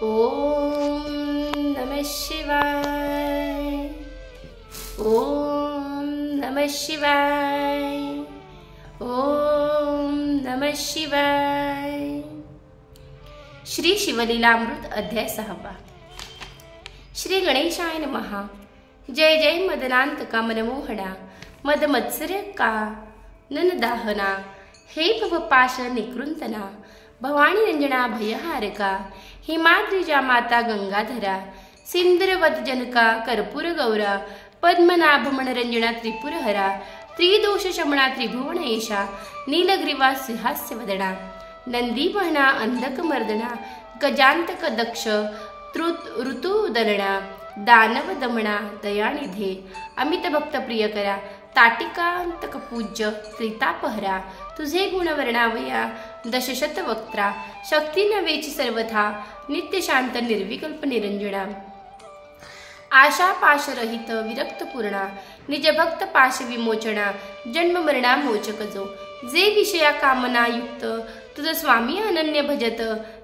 ओम नमः शिवाय। ओम नमः शिवाय। ओम नमः शिवाय। श्री शिवलीलामृत अध्याय 6। श्री गणेशाय नमः। जय जय मदनांतका मनमोहना मदमत्सर्य का ननदाहना हे भवपाश निकृंतना भवानी रंजना भयहारका हिमाद्रिजा माता गंगाधरा सिंदूरवत जनका कर्पूर गौरा पद्मनाभ मनरंजना त्रिपुरहरा त्रिदोष शमना त्रिभुवनेशा नीलग्रीवा सिंहास्यवदना नंदीवहना अंधकमर्दना गजांतक दक्ष ऋतुदरणा दानव दमना दयानिधे अमित भक्त प्रियकरा ताटिकांतक पूज्य त्रितापहरा तुझे गुण वर्णावया दशशत वक्त्रा शक्ती नवेची सर्वथा नित्य शांत निर्विकल्प निरंजना आशा पाश रहित विरक्त पूर्णा निज भक्त पाश विमोचना जन्म मरणा मोचक जो जे विषया कामना युक्त तुझ स्वामी अनन्य भजत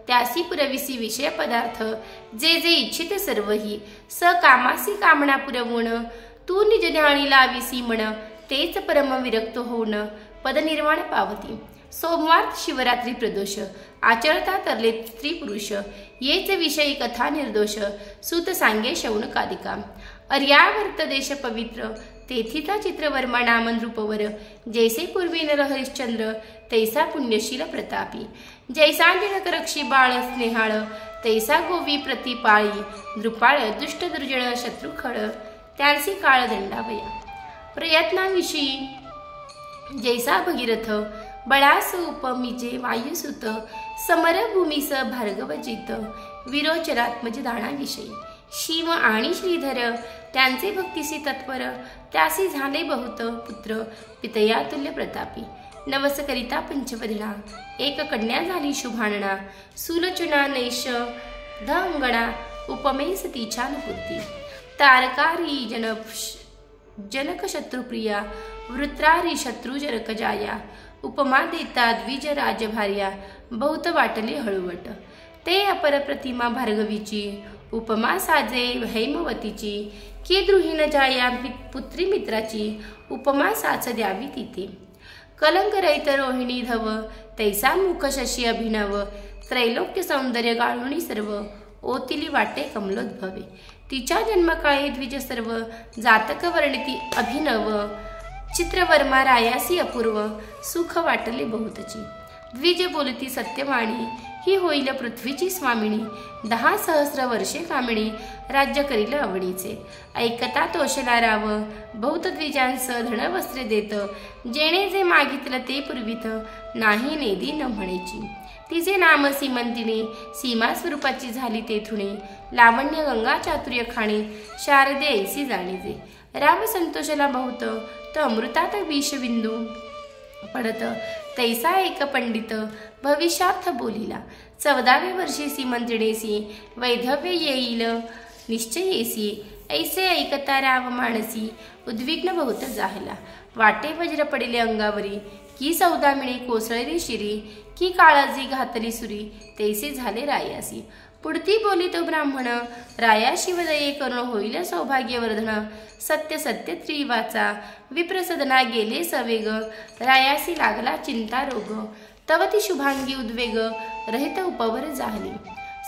त्यासी पुरविसी विषय पदार्थ जे जे इच्छित सर्वही स कामासी कामना पुरवून तू निज ध्यानी लाविसी म्हण तेच परम विरक्त होऊन पदनिर्वाण पावती सोमवार शिवरात्री प्रदोष आचरता तरले स्त्री पुरुष येच विषयी कथा निर्दोष सूत सांगे शौनकादिका अर्यावर्त देश पवित्र तेथिता चित्रवर्मा नाम नृपवर जैसे पूर्वी नर हरिश्चंद्र तैसा पुण्यशील प्रतापी जैसा जनक रक्षी बाळ स्नेहाळ तैसा गोवी प्रतिपाळी नृपाळ दुष्ट दुर्जन शत्रुखळ त्यांसी काळ दंडावया प्रयत्नाविषयी जैसा भगीरथ बळास उपमिजे वायुसुत समरभूमीस भार्गवजित विरोचरात्मज दानाविषयी शिव आणि श्रीधर त्यांचे भक्तिसी तत्पर त्यासी झाले बहुत पुत्र पितया तुल्य प्रतापी नवस करिता पंचवदना एक कन्या झाली शुभानना सुलचना नैश अंगणा उपमेस तिच्या नपुती तारकारी जनक शत्रुप्रिया वृत्रारी शत्रुजनक जाया उपमा देता द्विज राजभार्या बहुत वाटले हळुवट ते अपर प्रतिमा भार्गवीची उपमा साजे हैमवतीची की द्रुहीन जाया पुत्री मित्राची उपमा साच द्यावी तिथे कलंक रहित रोहिणी धव तैसा मुख शशी अभिनव त्रैलोक्य सौंदर्य गाळुणी सर्व ओतिली वाटे कमलोद्भवे तिच्या जन्मकाळी द्विज सर्व जातक वर्णिती अभिनव चित्रवर्मा रायासी अपूर्व सुख वाटले बहुतची द्विज बोलती सत्यवाणी ही होईल पृथ्वीची स्वामिनी 10 सहस्र वर्षे कामिणी राज्य करील आवडीचे ऐकता तोषला राव बहुत द्विजांस धन वस्त्रे देत जेणे जे मागितलं ते पुरवित नाही नेदी न म्हणेची तिचे नाम सीमंतिनी सीमा स्वरूपाची झाली तेथुणे लावण्य गंगा चातुर्य खाणे शारदे ऐसी जाणीजे राम संतोषला बहुत तो अमृतात विषबिंदू पडत तैसा एक पंडित भविष्यार्थ बोलिला 14व्या वर्षी सीमंतिणेसी वैधव्य येईल निश्चयेसी ऐसे ऐकता राव मानसी उद्विग्न बहुत जाहला वाटे वज्र पडिले अंगावरी की सौदामिणी कोसळली शिरी की काळाजी घातली सुरी तैसे झाले रायासी पुढती बोली तो ब्राह्मण राया शिवदये करून होईल सौभाग्यवर्धन सत्य सत्य त्रिवाचा विप्रसदना गेले सवेग रायासी लागला चिंता रोग तवती शुभांगी उद्वेग रहित उपवर जाहली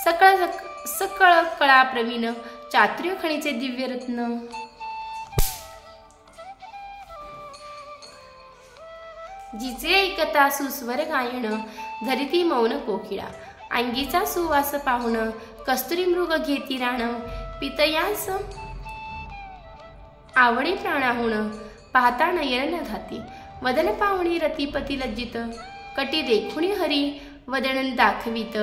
सकळ कळा प्रवीण चातुर्य खणीचे दिव्य रत्न जिचे ऐकता सुस्वर गायन धरिती मौन कोकिळा अंगीचा सुवास पाहुण कस्तुरी मृग घेती राण पितयास आवडे प्राणाहुण पाहता नयन न घाती वदन पाहुणी रतिपती लज्जित कटी देखुणी हरी वदन दाखवित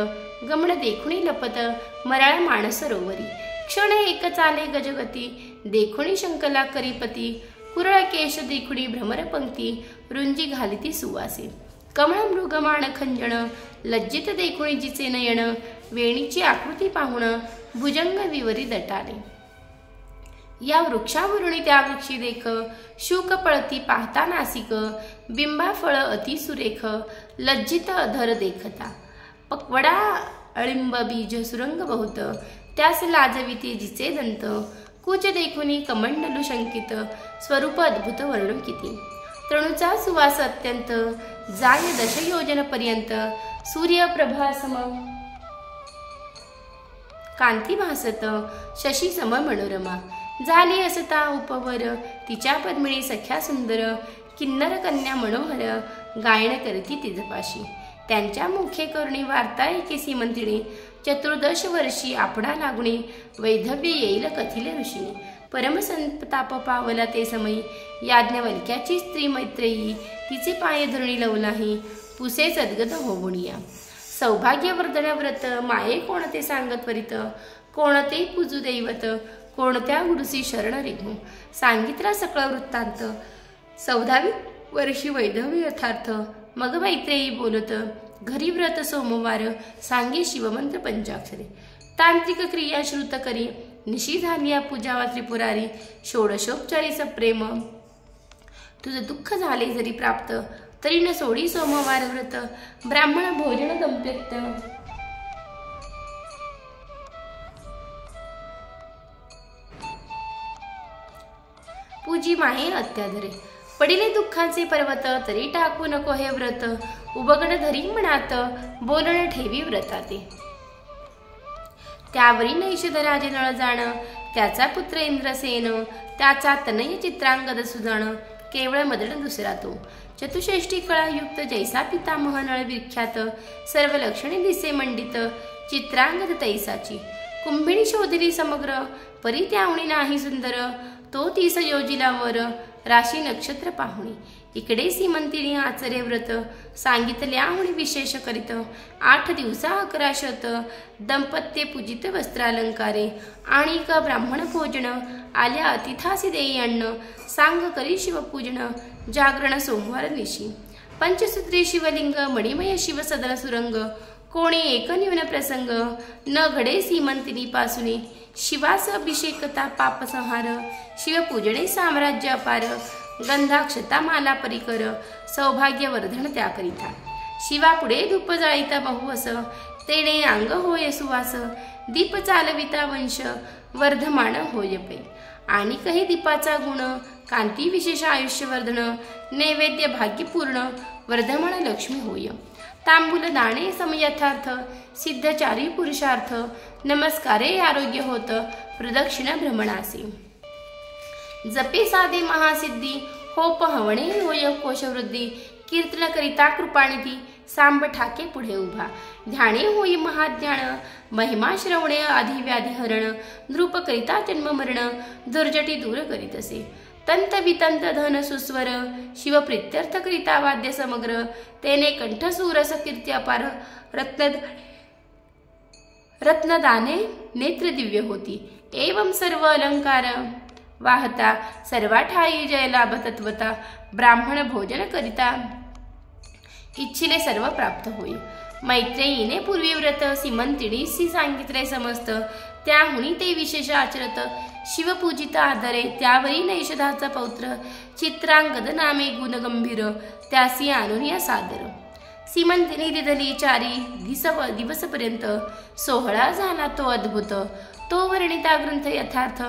गमन देखुणी लपत मराळ माणस रोवरी क्षण एक चाले गजगती देखुणी शंकला करीपती कुरळ केश देखुणी भ्रमर पंक्ती रुंजी घालिती सुवासे कमळ मृगमाण खंजण लज्जित देखुणी जिचे नयन वेणीची आकृती पाहुण भुजंग विवरी दटाले या वृक्षावरुणी त्या वृक्षी देख शूक पळती पाहता नासिक बिंबा फळ अति सुरेख लज्जित अधर देखता पक्वडा अळिंब बीज सुरंग बहुत, त्यास लाजविते जिचे दंत, कुच देखुनी कमंडलू शंकित, स्वरूप अद्भुत वर्णू किती, तृणूचा सुवास अत्यंत, जाय 10 योजन पर्यंत, सूर्यप्रभा सम कांती भासत, शशी सम मनोरमा, झाली असता उपवर, तिच्या पद्मिणी सख्या सुंदर, किन्नर कन्या मनोहर, गायन करती तिजपाशी, त्यांच्या मुखे करुणी वार्ता ऐके सीमंतिणी, 14 वर्षी आपणा लागुणी, वैधव्य येईल कथिले ऋषीने, परमसंताप पावला ते समयी, याज्ञवल्क्याची स्त्री मैत्रेयी, तिचे पाय धरुणी लवलाही, पुसे सद्गत होवुनिया, सौभाग्यवर्धन व्रत, माये कोणते सांगत त्वरित, कोणते पूजू दैवत, कोणत्या गुरुसी शरण रेघू, सांगितला सकळ वृत्तांत, 14वी वर्षी वैधव्य यथार्थ, मग मैत्रेयी बोलत, घरी व्रत सोमवार, सांगे शिवमंत्र पंचाक्षरी, तांत्रिक क्रिया श्रुत करी, निशी झाली पूजावा त्रिपुरारी, षोडशोपचारी सप्रेम, तुझं दुःख झाले जरी प्राप्त, तरी न सोडी सोमवार व्रत, ब्राह्मण भोजन दंप्यक्त, पूजी माहे अत्याधरे, पडिले दुःखांचे पर्वत, तरी टाकू नको हे व्रत, उबगण धरी मनात, बोलण ठेवी व्रताते, त्यावरी नैषधराजे नळ जाण, त्याचा पुत्र इंद्रसेन, त्याचा तनय चित्रांगद सुजाण, केवळ मदन दुसरा तो, चतुष्षष्टी कळायुक्त, जैसा पितामह नळ विख्यात, सर्व लक्षणे दिसे मंडित, चित्रांगद तैसाची, कुंभिणी शोधली समग्र, परी त्यावणी नाही सुंदर, तो 30 योजिला वर, राशी नक्षत्र पाहुणी, इकडे सीमंतिनी आचरे व्रत, सांगितल्याहुणी विशेष करीत, 8 दिवसा 11 शत, दंपत्ये पूजित वस्त्रालंकारे, आणि का ब्राह्मण भोजन, आल्या अतिथासी देई अन्न, सांग करी शिवपूजन, जागरण सोमवार निशी, पंचसूत्री शिवलिंग, मणिमय शिव सदन सुरंग, कोणी एक न्यून प्रसंग, न घडे सीमंतिनी पासुनी, शिवास अभिषेकता पापसंहार, शिवपूजने साम्राज्य अपार, गंधाक्षता माला परिकर, सौभाग्यवर्धन त्याकरिता, शिवापुढे धूप जाळीता बहुवस, तेणे अंग होय सुवास, दीप चालविता वंश, वर्धमान होय पै, आणि कही दीपाचा गुण, कांती विशेष आयुष्यवर्धन, नैवेद्य भाग्यपूर्ण, वर्धमान लक्ष्मी होय, तांबूल दाणे समयथार्थ, सिद्धचारी पुरुषार्थ, नमस्कारे आरोग्य होत, प्रदक्षिण भ्रमणासी, जपे साधे महासिद्धी, होप हवणे होय कोशवृद्धी, कीर्तन करिता कृपानिधी, सांब ठाके पुढे उभा, ध्याने होई महाज्ञान, महिमा श्रवणे आधी व्याधी हरण, नृप करिता जन्म मरण, दुर्जटी दूर करीत असे, तंत वितंत धन सुस्वर, शिव प्रित्यर्थ करिता वाद्य समग्र, तेने कंठ सुरस कीर्ती अपार, रत्नदाने नेत्र दिव्य होती, एवं सर्व अलंकार वाहता, सर्वा ठाई जय लाभ तत्वता, ब्राह्मण भोजन करिता, इच्छिले सर्व प्राप्त होई, मैत्रेयीने पूर्वी व्रत, सीमंतिनीसी सांगितले समस्त, त्याहुनी ते विशेष आचरत, शिवपूजिता आदरे, त्यावरी नैषधाचा पौत्र, चित्रांगद नामे गुणगंभीर, त्यासी आणून सादर, सीमंतिनी दिदली 4 दिवसपर्यंत, सोहळा झाला तो अद्भुत, तो वर्णिता ग्रंथ यथार्थ,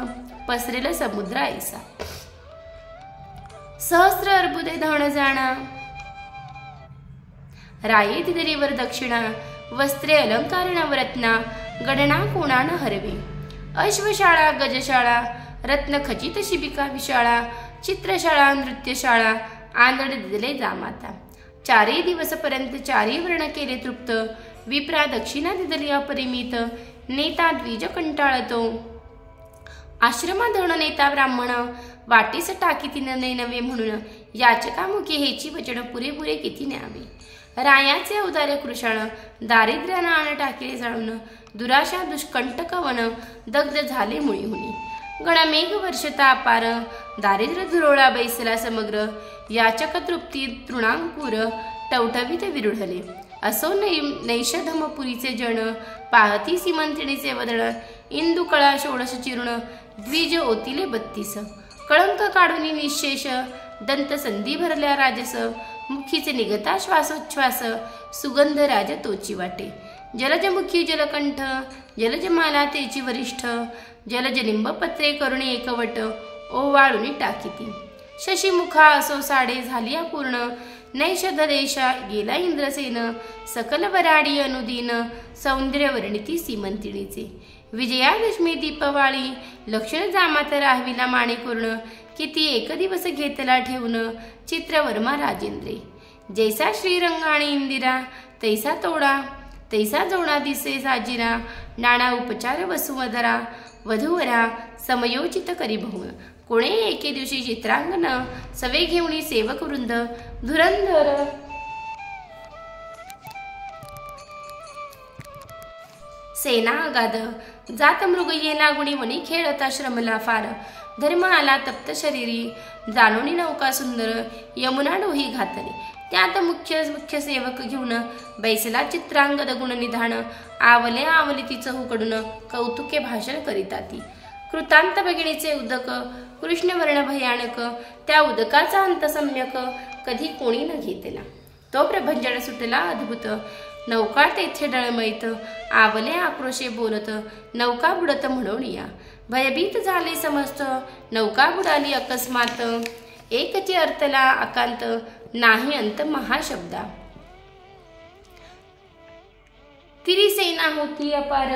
पसरेल समुद्र ऐसा, सहस्र अर्बुदे धन जाणा, राये दिदलीवर दक्षिणा, वस्त्रे अलंकार नवरत्ना, गणना कोणान हरवे, अश्वशाळा गजशाळा, रत्न खचित शिबिका विशाळा, चित्रशाळा नृत्यशाळा, आंधळ दिदले जामाता, 4 दिवसपर्यंत 4 वर्ण केले तृप्त, विप्रा दक्षिणा दिदली अपरिमित, नेता द्विज कंटाळतो, आश्रमा धन नेता ब्राह्मण, वाटीस टाकी नवे म्हणून, याचकामुखी हेची वचन पुरेपुरे किती न्यावे, रायाचे उदार्य कृषाण, दारिद्र्यानं आण टाकिले जाळून, दुराशा दुष्कंटक वन, दग्ध झाले मुळी हुनी, गणमेघ वर्षता अपार, दारिद्र्य धुरोळा बैसला समग्र, याचक तृप्ती तृणांकुर, टवटवीत विरुढले, असो नैषधमपुरीचे जण, पाहती सीमंतिणीचे वदन, इंदुकळा षोडश चिरुण, द्विज ओतिले 32, कळंक काढून निशेष, दंत संधी भरल्या राजस, मुखीचे निघता श्वासोच्छ्वास, सुगंध राज तोची वाटे, जलजमुखी जलकंठ जलजमाला तेची वरिष्ठ जलजलिंब पत्रे करुणे एकवट ओवाळून टाकीती शशीमुखा असो साडे झाली अपूर्ण नैषध देशा गेला इंद्रसेन सकल वराडी अनुदीन सौंदर्य वर्णिती सीमंतिणीचे विजयादशमी दीपवाळी लक्षण जामात राहविला माणेपूर्ण किती एक दिवस घेतला ठेवून चित्रवर्मा राजेंद्रे जैसा श्रीरंग आणि इंदिरा तैसा जोडा दिसे साजिरा नाना उपचार वसुमधरा वधूवरा समयोचित करी बहु कोणे एके दिवशी चित्रांगण सवे घेऊनी सेवक वृंद धुरंधर सेना अगाध जात मृग येला गुणी वनी खेळता श्रमला फार धर्म आला तप्त शरीरी जाणोनी नौका सुंदर यमुना डोही घातली त्यात मुख्य सेवक घेऊन बैसला चित्रांगद गुण निधान आवली ती चहूकडून कौतुके भाषण करीता ती कृतांत भगिनीचे उदक कृष्णवर्ण भयानक त्या उदकाचा अंत सम्यक कधी कोणी न घेतला तो प्रभंजन सुटला अद्भुत नौका तेथे डळमळीत आवले आक्रोशे बोलत नौका बुडत म्हणून या भयभीत झाले समस्त नौका बुडाली अकस्मात एकची अर्थला अकांत नाही अंत महाशब्दा तिरी सेना होती अपार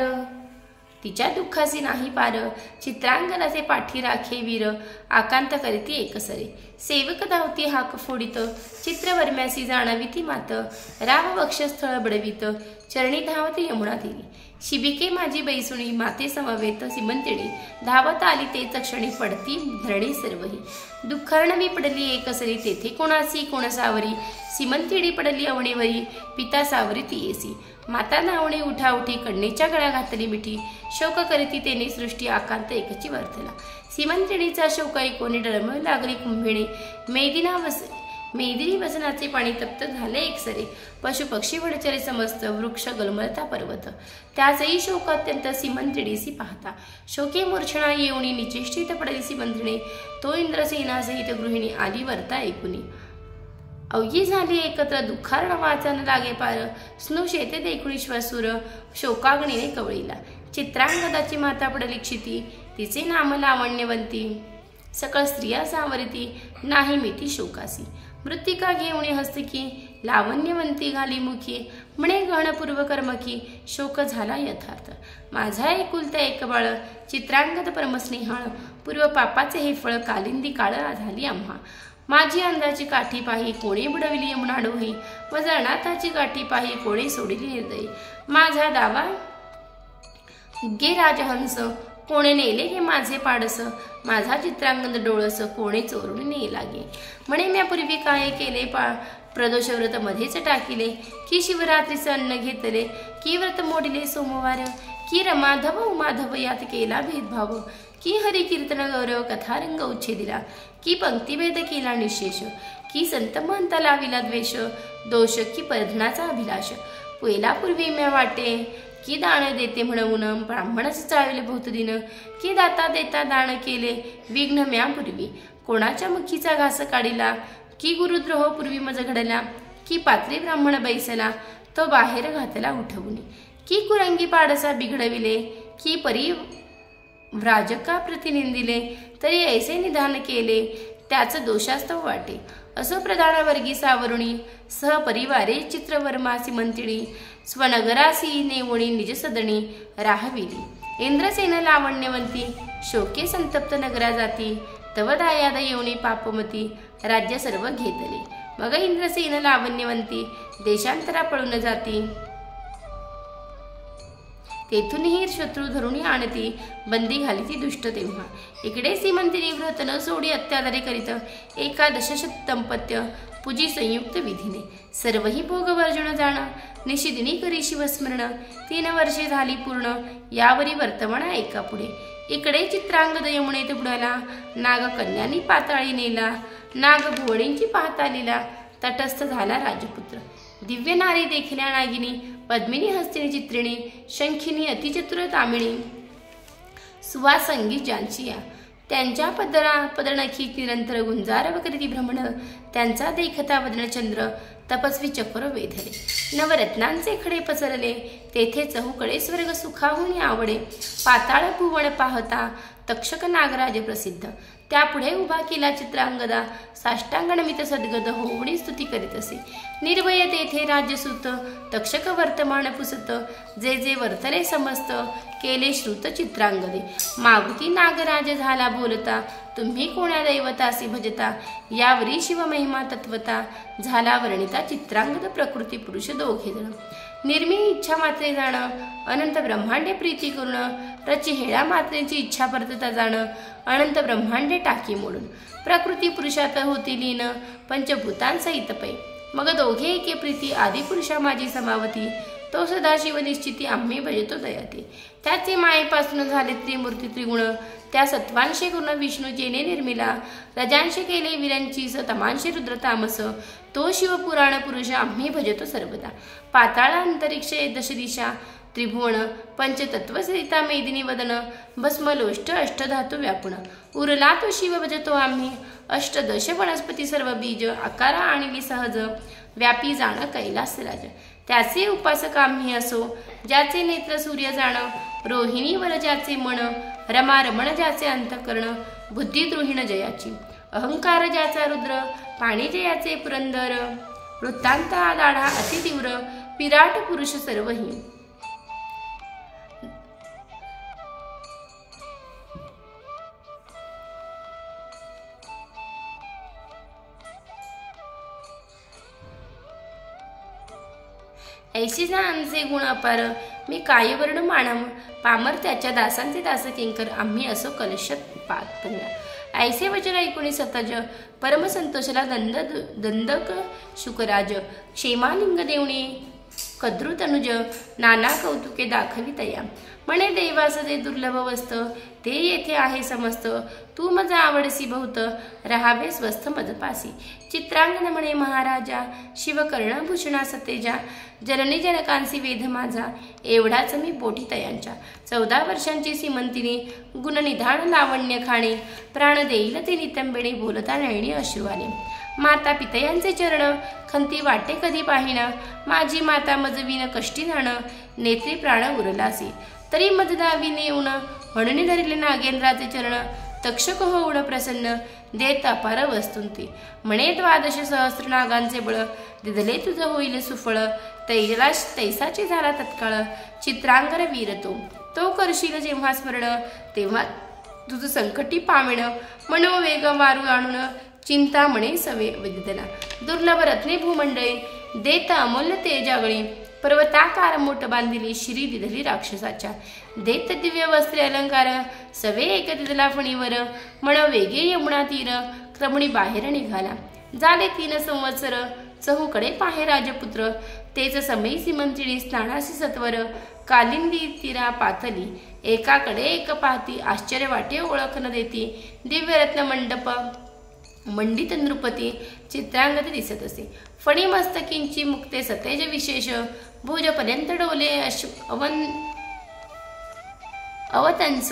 तिच्या दुःखासी नाही पार चित्रांगणाचे पाठी राखे वीर आकांत करीती एकसरे सेवक धावती हाक फोडित चित्रवर्म्यासी जाणावी ती मात राव वक्षस्थळ बडवीत चरणी धावत यमुना देवी शिबिके माझी बैसुणी माते समवेत सीमंतिणी धावत आली तेच क्षणी पडती धरणी सर्वही दुःखार्णवी पडली एकसरी तेथे कोणासी कोणसावरी सीमंतिणी पडली अवणीवरी पिता सावरी ती येसी माता नावणे उठाउठी कण्णेच्या गळ्या घातली मिठी शोक करीती तेने सृष्टी आकांत एकची वर्थला सीमंतिणीचा शोक ऐकोनी डळमळ लागली कुंभिणी मेदिनी वसनाचे पाणी तप्त झाले एकसरे पशु पक्षी वडचरे समस्त वृक्ष गलमलता पर्वत त्याचही शोक अत्यंत सीमंतिणीसी पाहता शोके मूर्छणा येऊनी निचेष्टित पडली सीमंतिणी तो इंद्रसेनासहित गृहिणी आली वर्ता ऐकुनी अवघी झाली एकत्र दुःखार्ण वाचन लागे पार स्नु शेते देखुणी श्वसूर शोकाग्नीने कवळीला चित्रांगदाची माता पडली क्षिती तिचे नाम लावण्यवंती सकळ स्त्रिया सावरिती नाही मिती शोकासी मृत्तिका घेऊणी हस्तकी लावण्यवंती घाली मुखी म्हणे गहनपूर्व कर्मकी शोक झाला यथार्थ माझा एकुलता एक बाळ चित्रांगद परमस्नेहाळ पूर्व पापाचे हे फळ कालिंदी काळ झाली आम्हा माझी अंधाची काठी पाही कोणी बुडविली यमुना डोही व जळनाथाची काठी पाही कोणी सोडिली निर्दयी माझा दावा गे राजहंस कोणे नेले गे माझे पाडस माझा चित्रांगद डोळस कोणे चोरून ने लागे म्हणे म्या पूर्वी काय केले प्रदोष व्रत मध्येच टाकिले की शिवरात्रीचे अन्न घेतले की व्रत मोडिले सोमवार की रमाधव उमाधव यात केला भेदभाव की हरी कीर्तन गौरव कथारंग उच्छेदिला की पंक्तिभेद केला निशेष की संत महंता लाविला द्वेष दोष की परधनाचा अभिलाष पहिला पूर्वी म्या वाटे की दान देते म्हणून ब्राह्मणच चाळविले बहुतदिन की दाता देता दान केले विघ्न म्या पूर्वी कोणाच्या मुखीचा घास काढिला की गुरुद्रोह पूर्वी मज घडला की पात्री ब्राह्मण बैसला तो बाहेर घातला उठवून की कुरंगी पाडसा बिघडविले की परी व्राजका प्रतिनिंदिले तरी ऐसे निधान केले त्याच दोषास्तव वाटे असो प्रधान वर्गी सावरुणी सहपरिवारे चित्रवर्मा सीमंतिणी स्वनगरासी नेवणी निज सदणी राहविली इंद्रसेन लावण्यवंती शोके संतप्त नगरा जाती तव दायाद येवणी पापमती राज्य सर्व घेतले मग इंद्रसेन लावण्यवंती देशांतरा पळून जाती तेथूनही शत्रू धरून आणती बंदी घाली ती दुष्ट तेव्हा इकडे सीमंतिनी व्रत न सोडी अत्याचारे करीत एकादश दंपत्य पूजी संयुक्त विधीने सर्वही भोगवर्जन जाण निशिदिनी करी शिवस्मरण 3 वर्षे झाली पूर्ण यावरी वर्तमान ऐका पुढे इकडे चित्रांगद यमुनेत बुडाला नाग कन्यांनी पाताळी नेला नाग भुवणींची पाहता लिला तटस्थ झाला राजपुत्र दिव्य नारी देखल्या नागिनी पद्मिनी हस्तिनी चित्रिणी शंखिनी अतिचतुर तामिणी सुवासंगी जानचिया त्यांच्या पदनखी निरंतर गुंजार व करीती भ्रमण त्यांचा देखता वदनचंद्र तपस्वी चक्र वेधले, नवरत्नांचे खडे पसरले, तेथे चहूकडे स्वर्ग सुखाहून आवडे, पाताळ भुवन पाहता तक्षक नागराज प्रसिद्ध, त्यापुढे उभा केला चित्रांगदा, साष्टांग नमित सद्गद होवणी स्तुती करीत असे, निर्भय तेथे राज्यसूत, तक्षक वर्तमान पुसत, जे जे वर्तले समस्त, केले श्रुत चित्रांगदे, मागुती नागराज झाला बोलता, तुम्ही कोण्या दैवतासी भजता, यावरी शिवमहिमा तत्वता, झाला वर्णिता चित्रांगद प्रकृती पुरुष दोघे जण, निर्मिणी इच्छा मात्रे जाण, अनंत ब्रह्मांडे प्रीती करून, रची हेळा मात्रेची इच्छा परतता जाण, अनंत ब्रह्मांडे टाकी मोडून, प्रकृती पुरुषात होती लीन, पंचभूतांसहित पै, मग दोघे एके प्रीती, आदी पुरुषा माझी समावती, तो सदाशिव निश्चिती आम्ही भजतो दयाते, त्याचे मायेपासून झाले त्रिमूर्ती त्रिगुण, त्या सत्वांशे गुण विष्णू जेने निर्मिला, रजांशे केले वीरांची तमांशे रुद्र तामस, तो शिवपुराण पुरुष आम्ही भजतो सर्वदा, पाताळ अंतरिक्षे दशदिशा, त्रिभुवन पंचतत्व सरिता मेदिनी वदन, भस्मलोष्ट अष्टधातू व्यापुण, उरला तो शिव भजतो आम्ही, अष्टदश वनस्पती सर्व बीज, आकारा आणली सहज, व्यापी जाण कैलासराज, त्याचे उपासक आम्ही असो, ज्याचे नेत्र सूर्य जाण, रोहिणीवर ज्याचे मन, रमा रमण ज्याचे अंतकरण, बुद्धी द्रोहिण जयाची, अहंकार ज्याचा रुद्र, पाणी जयाचे पुरंदर, वृत्तांत दाढा अतितीव्र, विराट पुरुष सर्वही, ऐशी आमचे गुण अपार, मी कायवर्ण मानव, पामर त्याच्या दासांचे दास किंकर, आम्ही असो कलशत पातल्या, ऐसे वचन ऐकून सतज, परमसंतोषला दंदक शुकराज, क्षेमालिंग देवणी कद्रु तनुज, नाना कौतुके दाखवी तया, म्हणे देवास जे दुर्लभ वस्त, ते येथे आहे समस्त, तू मज आवडसी बहुत, राहावे स्वस्थ मजपासी, चित्रांगण म्हणे महाराजा, शिवकर्णभूषणा सतेजा, जननी जनकांसी वेध माझा, एवढाच मी पोटी तयांच्या, 14 वर्षांची सीमंतिनी, गुणनिधान लावण्य खाणे, प्राण देईल ते नितंबेणे, बोलता नयनी अश्रू आले, माता पितयांचे चरण, खंती वाटे कधी पाहिना, माझी माता मजवीन कष्टी जाण, नेत्री प्राण उरलासी, तरी मजदावीने येऊन, म्हणून धरले नागेंद्राचे चरण, तक्षक होऊन प्रसन्न, देत अपार वस्तुंती, म्हणे 12 सहस्र नागांचे बळ, दिदले तुझ होईल सुफळ, तैसाची झाला तत्काळ, चित्रांगर वीर तो करशील जेव्हा स्मरण, तेव्हा तुझ संकटी पामिण, मनोवेग मारू आणून, चिंता म्हणे सवे वेदना, दुर्लभ रत्ने भूमंडळी, देत अमूल्य तेजागळी, पर्वताकार मोठ बांधिली, शिरी दिधली राक्षसाच्या, देत दिव्य वस्त्रे अलंकार, सवे एक दिदला फणीवर, मनोवेगे यमुना तीर, क्रमणी बाहेर निघाला, झाले 3 संवत्सर, चहूकडे पाहे राजपुत्र, तेच समयी सीमंतिणी स्नानासी सत्वर, कालिंदी तीरा पातली, एकाकडे एक पाहती, आश्चर्य वाटे ओळख न देती, दिव्यरत्न मंडप मंडित नृपती, चित्रांगद दिसत असे, फणी मस्तकींची मुक्ते सतेज विशेष, भुजपर्यंत डोले अवतंस,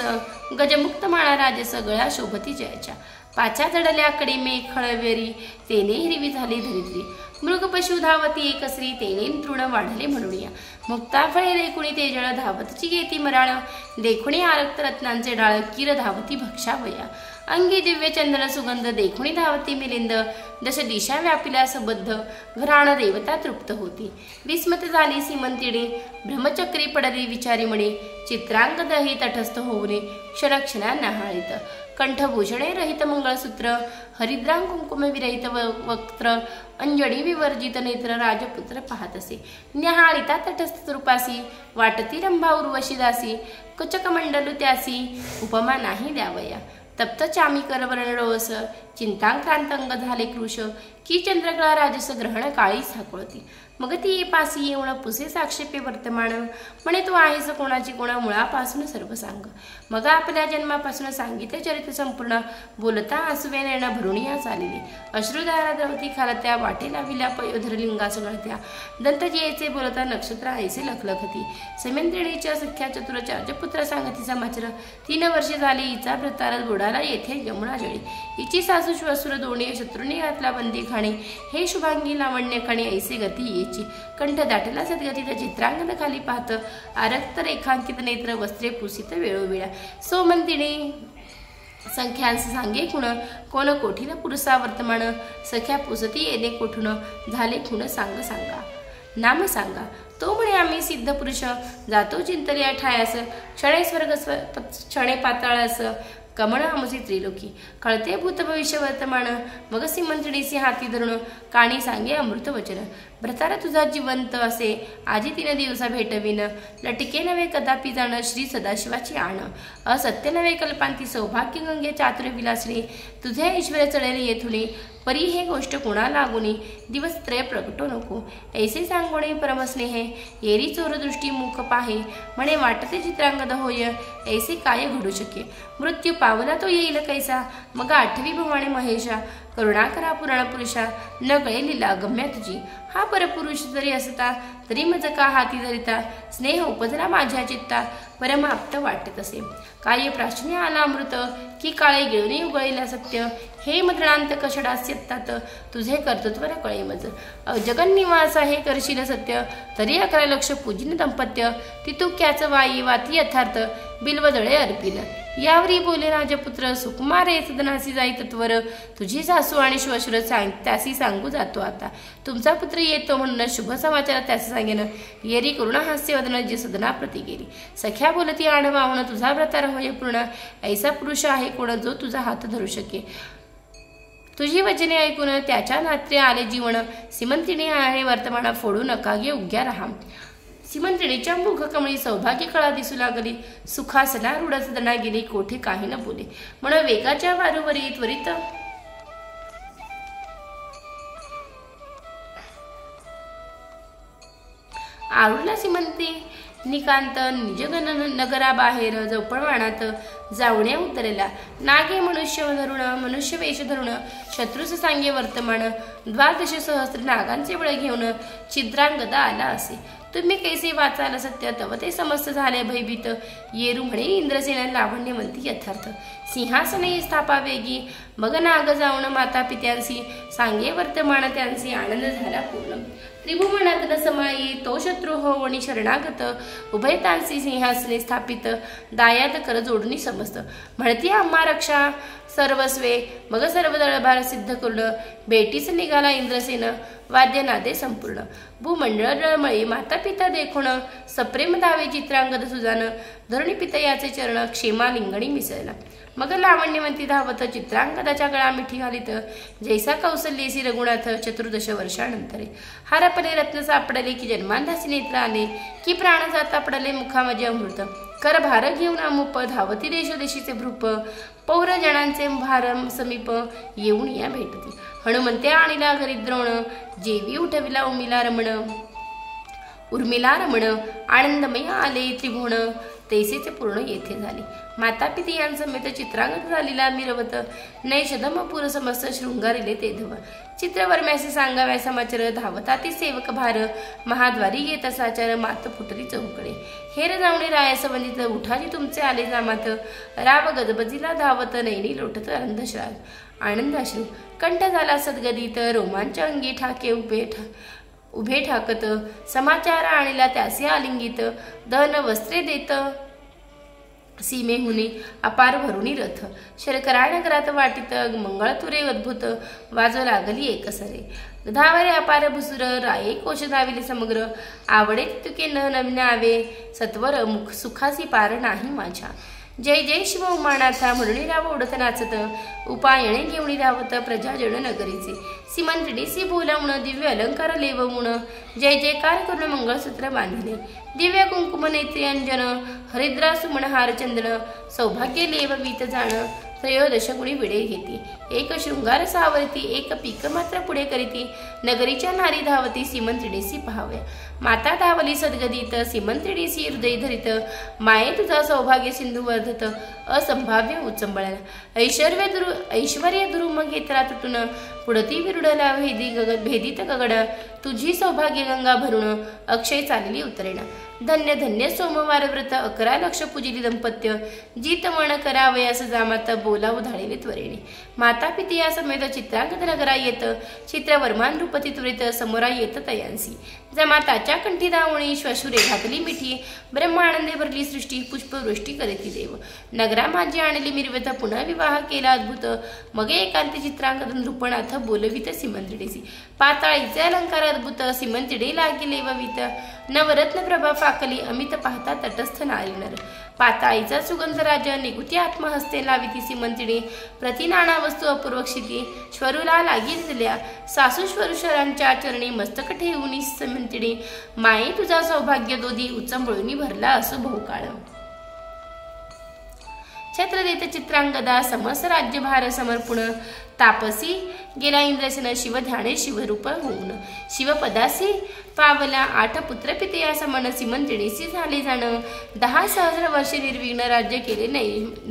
गजमुक्त माळा राजस, गळा शोभती जयाच्या, पाच्या जडल्याकडे मेघ खळवेरी, तेने हिरवी झाली धरित्री, मृग पशु धावती एकश्री, तेने तृण वाढले म्हणूया, मुक्ताफळे रेकुणी तेजळ, धावतची येती मराळ, देखुणी आरक्त रत्नांचे डाळ, किर धावती भक्षावया, अंगी दिव्य चंदन सुगंध, देखुणी धावती मिलिंद, दश दिशा व्यापिला सबद्ध, घराण देवता तृप्त होती, विस्मत झाली सीमंतिणी, ब्रह्मचक्री पडली विचारी म्हणे, चित्रांगदही तटस्थ होऊने, क्षणक्षणा नहाळीत, कंठभूषणे रहित मंगळसूत्र, हरिद्रांग कुंकुम विरहित वक्त्र, अंजनी विवर्जित नेत्र, राजपुत्र पाहत असे, न्याहाळिता तटस्थ रूपासी, वाटती रंभा उर्वशी दासी, कुचकमंडलू त्यासी, उपमा नाही द्यावया, तप्त चामीकर वर्णरोस, चिंताक्रांत अंग झाले कृश, की चंद्रकळा राजस ग्रहण काळी साकोळती, मग ती पासी येऊन पुसे साक्षेपे वर्तमान, म्हणे तू आहेस कोणाची कोणा मुळापासून सर्व सांग, मग आपल्या जन्मापासून सांगितले चरित्र संपूर्ण, बोलता आसुवे नयना भरुणिया चालली, अश्रुधारा द्रवती खालत्या, वाटेला विलाप योधरलिंगास गळत्या, दंतजियेचे बोलता नक्षत्र ऐसे लखलखती, समेंद्रिणीच्या सख्या चतुरच्या राजपुत्र सांगती समाचार, 3 वर्षे झाली हिचा वृत्तारच बुडाला येथे यमुना जळी, हिची सासू श्वसुर दोन्ही शत्रूंनी घातला बंदी खाणी, खाणे हे शुभांगी लावण्य खाणे ऐसे गती येची कंठ दाटला सद्गतीत चित्रांगद खाली पाहत आरक्त रेखांकित नेत्र वस्त्रे पुसित वेळोवेळा सोमंतिने संख्यांस सांगे खुण कोण कोठीन पुरुषा वर्तमान सख्या पुसती येणे कोठून झाले खुण सांग सांगा नाम सांगा तो म्हणे आम्ही सिद्ध पुरुष जातो चिंतल्या ठायास क्षणे स्वर्ग क्षणे पाताळास कमळ आमची त्रिलोकी कळते भूत भविष्य वर्तमान मग सिमंत्रिणीसी हाती धरून काणी सांगे अमृत वचन भ्रतार तुझा जिवंत असे आजी 3 दिवसा भेटविन लटिके नव्हे कदापि जाण श्री सदाशिवाची आण असत्य नव्हे कल्पांती सौभाग्य गंगे चातुर्य विलासणे तुझे ऐश्वर्य चढेल येथुनी परी हे गोष्ट कोणा लागुनी दिवस त्रय प्रगटो नको ऐसे सांगोणे परमस्नेहे येरी चोर दृष्टी मुख पाहे म्हणे वाटते चित्रांगद होय ऐसे काय घडू शके मृत्यू पावला तो येईल कैसा मग 8वी भवानी महेशा करुणाकरा पुराण पुरुषा न कळे लीला गम्या तुझी हा परपुरुष जरी असता तरी मज का हाती धरिता स्नेह उपजला माझ्या चित्ता परमाप्त वाटत असे कार्य प्राश्चन्य आला अमृत की काळे गिळणे उगळेला सत्य हे मदनांत कषडास्यत्तात तुझे कर्तृत्व न कळे मज जगन्निवास हे करशील सत्य तरी 11 लक्ष पूजिन दंपत्य तितुक्याच वाई वाती यथार्थ बिल्वदळे अर्पिन यावरी बोले राजपुत्र सुकुमारे सदनासी जाई तत्वर तुझी सासू आणि श्वशुर त्यासी सांगू जातो आता तुमचा पुत्र येतो म्हणून शुभ समाचार त्यास सांगेन येरी करुणा हास्य वदन जी सदना प्रती गेली सख्या बोलती आडवाहून तुझा व्रतार होय पूर्ण ऐसा पुरुष आहे कोण जो तुझा हात धरू शके तुझी वचने ऐकून त्याच्या नात्रे आले जीवन सिमंतिने आहे वर्तमान फोडू नका गे उग्या राहा सिमंतिणीच्या मुख कमळी सौभाग्य कळा दिसू लागली सुखासना रूढ सदना गेली कोठे काही न बोले म्हणून वेगाच्या वारूवरी त्वरित आरुला सिमंती निकांत निजगण नगराबाहेर झोपडवाणात जावण्या उतरला नागे मनुष्य धरुण मनुष्य वेश धरुण शत्रूस सांगे वर्तमान 12 सहस्र नागांचे बळ घेऊन छिद्रांगदा आला असे तुम्ही कैसे वाचाल सत्य तव ते समस्त झाले भयभीत येरू म्हणे इंद्रसेना लावण्यवंती यथार्थ सिंहासने स्थापा वेगी मग नाग जाऊन माता पित्यांसी सांगे वर्तमान त्यांसी आनंद झाला पूर्ण त्रिभुवनात समाई तो शत्रू होवणी शरणागत उभयतांसी सिंहासने स्थापित दायाद कर जोडणी समस्त म्हणती आम्हा रक्षा सर्वस्वे मग सर्व दळभार सिद्ध करून भेटीस निघाला इंद्रसेन वाद्यनादे संपूर्ण भूमंडळ डळमळी माता पिता देखून सप्रेम धावे चित्रांगद सुजान धरणी पिता याचे चरण क्षेमा लिंगणी मिसळला मग लावण्यवंती धावत चित्रांगदाच्या गळा मिठी घालीत जैसा कौसल्येसी रघुनाथ 14 वर्षानंतरे हारपले रत्न सापडले की जन्मांधासी नेत्र आले की प्राण जाता पडले मुखामध्ये अमृत कर भार घेऊन अमुप धावती देशोदेशीचे भ्रूप पौर जणांचे भार समीप येऊन या भेटती हनुमंते आणिला घरी द्रोण जेवी उठविला उर्मिला रमण आनंदमय आले त्रिभुवन तैसेचे पूर्ण येथे झाले माता पिती यांसमेत चित्रांगद झालेला मिरवत नैषधमपूर समस्त शृंगारिले ते धव चित्रवर्म्यासी सांगाव्या समाचार धावताती सेवक भार महाद्वारी येत साचार मात फुटली चौकडे हेर जावणे रायास वंदित उठाजी तुमचे आले जामात राव गजबजीला धावत नैनी लोटत अंधश्राव आनंदाश्रू कंठ झाला सद्गदित रोमांच्या अंगी ठाके उभे ठाकत समाचार आणला त्यासे आलिंगित धन वस्त्रे देत सीमेहुनी अपार भरुणी रथ शरकराळ नगरात वाटित मंगळतुरे अद्भुत वाजो लागली एकसरे धावरे अपार भुसुर राये कोश धाविले समग्र आवडे तुके न नविनावे सत्वर मुख सुखासी पार नाही माझ्या जय जय शिव उमानाथा म्हणून राव ओढत नाचत उपायणे घेऊन धावत प्रजाजन नगरीचे सिमंत्रिणीसी बोलावून दिव्य अलंकार लेववून जय जयकार करून मंगळसूत्र बांधिले दिव्य कुंकुम नेत्री अंजन हरिद्रा सुमन हार चंदन सौभाग्य लेव वीत जाण 13 गुणी विडे घेती एक शृंगार सावरती एक पीक मात्र पुढे करीती नगरीच्या नारी धावती सिमंत्रिणीसी पाहाव्या माता धावली सद्गदित सिमंत्रिणीसी हृदय धरित माये तुझा सौभाग्य सिंधू वर्धत असंभाव्य उचंबळला ऐश्वर्य दुरुम घेतला तुटून पुढती विरुडला भेदित गगड तुझी सौभाग्य गंगा भरून अक्षय चालली उतरेना धन्य धन्य सोमवार व्रत 11 लक्ष पूजिली दंपत्य जीत मन करावयास जामाता बोलावू धाडीने त्वरेने माता पिती या समेत चित्रांगद नगरा येत चित्रवर्मान रूपती त्वरित समोरा येत तयांसी जमाताच्या कंठी धावणी श्वशुरे घातली मिठी ब्रह्मानंदे भरली सृष्टी पुष्पवृष्टी करीती देव नगरा माझी आणली मिरवत पुन्हा विवाह केला अद्भुत मगे एकांती चित्रांगद नृपनाथ बोलवित सिमंतिडेसी पाताळीचे अलंकार अद्भुत सिमंतिडे लागिले ववित नवरत्न प्रभा फाकली अमित पाहता तटस्थ नारीनर पाताळीचा सुगंध राज निगुती आत्महस्ते लाविती सिमंतिडे प्रतिनाना वस्तू अपूर्व क्षिती श्वरूला लागी दिल्या सासू श्वरुशरांच्या चरणी मस्तक ठेवून सिमंतिडे माये तुझा सौभाग्य दोधी उचंबळून भरला असो बहुकाळ छत्र देत चित्रांगदा समस राज्यभार समर्पण तापसी गेला इंद्रसेन शिव ध्याने शिवरूप होऊन शिवपदासी पावला 8 पुत्र पितया समन सिमंतिडेसी झाले जाण 10 सहस्र वर्षे निर्विघ्न राज्य केले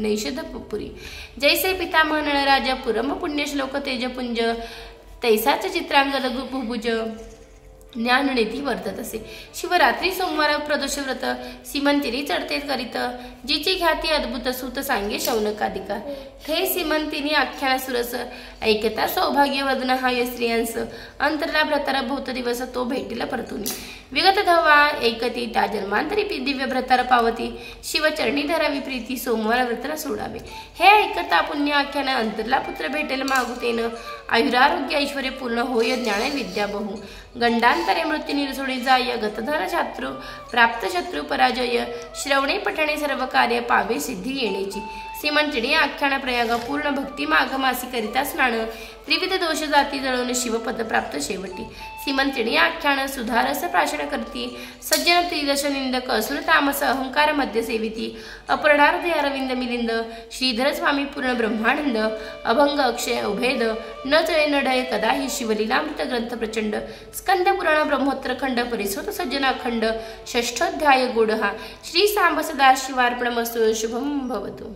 नैषधपुरी जैसे पितामह नळराज पुरम पुण्यश्लोक तेजपुंज तैसाच चित्रांगद भुभुज ज्ञाननेती वर्तत असे शिवरात्री सोमवार प्रदोष व्रत सिमंतिनी चढते करीत जिची ख्याती अद्भुत सूत सांगे शौनकादिका हे सिमंतिनी आख्यान सुरस ऐकता सौभाग्य वदन हाय स्त्रियांस अंतरला भ्रतार भूत दिवस तो भेटीला परतुनी विगत धवा ऐकती त्या जन्मांतरी दिव्य भ्रतार पावती शिवचरणी धरावी प्रीती सोमवार व्रतला सोडावे हे ऐकता पुण्य आख्यान अंतरला पुत्र भेटेल मागुतेन आयुरारोग्य ऐश्वर्य पूर्ण होय ज्ञान विद्या बहु गंडांतरे मृत्यू निरसोडी जाय गतधर शत्रू प्राप्त शत्रू पराजय श्रवणे पठणे सर्व कार्य पावे सिद्धी येण्याची सिमंतिनी आख्यान प्रयाग पूर्ण भक्ती माघमासी करिता स्नान त्रिविध दोष जाती जळून शिवपद प्राप्त शेवटी सिमंतिनी आख्यान सुधारस प्राशन करती सज्जन त्रिदश निंदक असुर तामस अहंकार मध्य सेविती अपरणार्ध अरविंद मिलिंद श्रीधर स्वामी पूर्ण ब्रह्मानंद अभंग अक्षय उभेद न जळे नढय कदाही शिवलीलामृत ग्रंथ प्रचंड स्कंद पुराण ब्रह्मोत्तरखंड परिसोत सज्जनाखंड षष्ठोध्याय गोडहा श्री सांब सदा शिवार्पणमस्तु शुभम भवतु।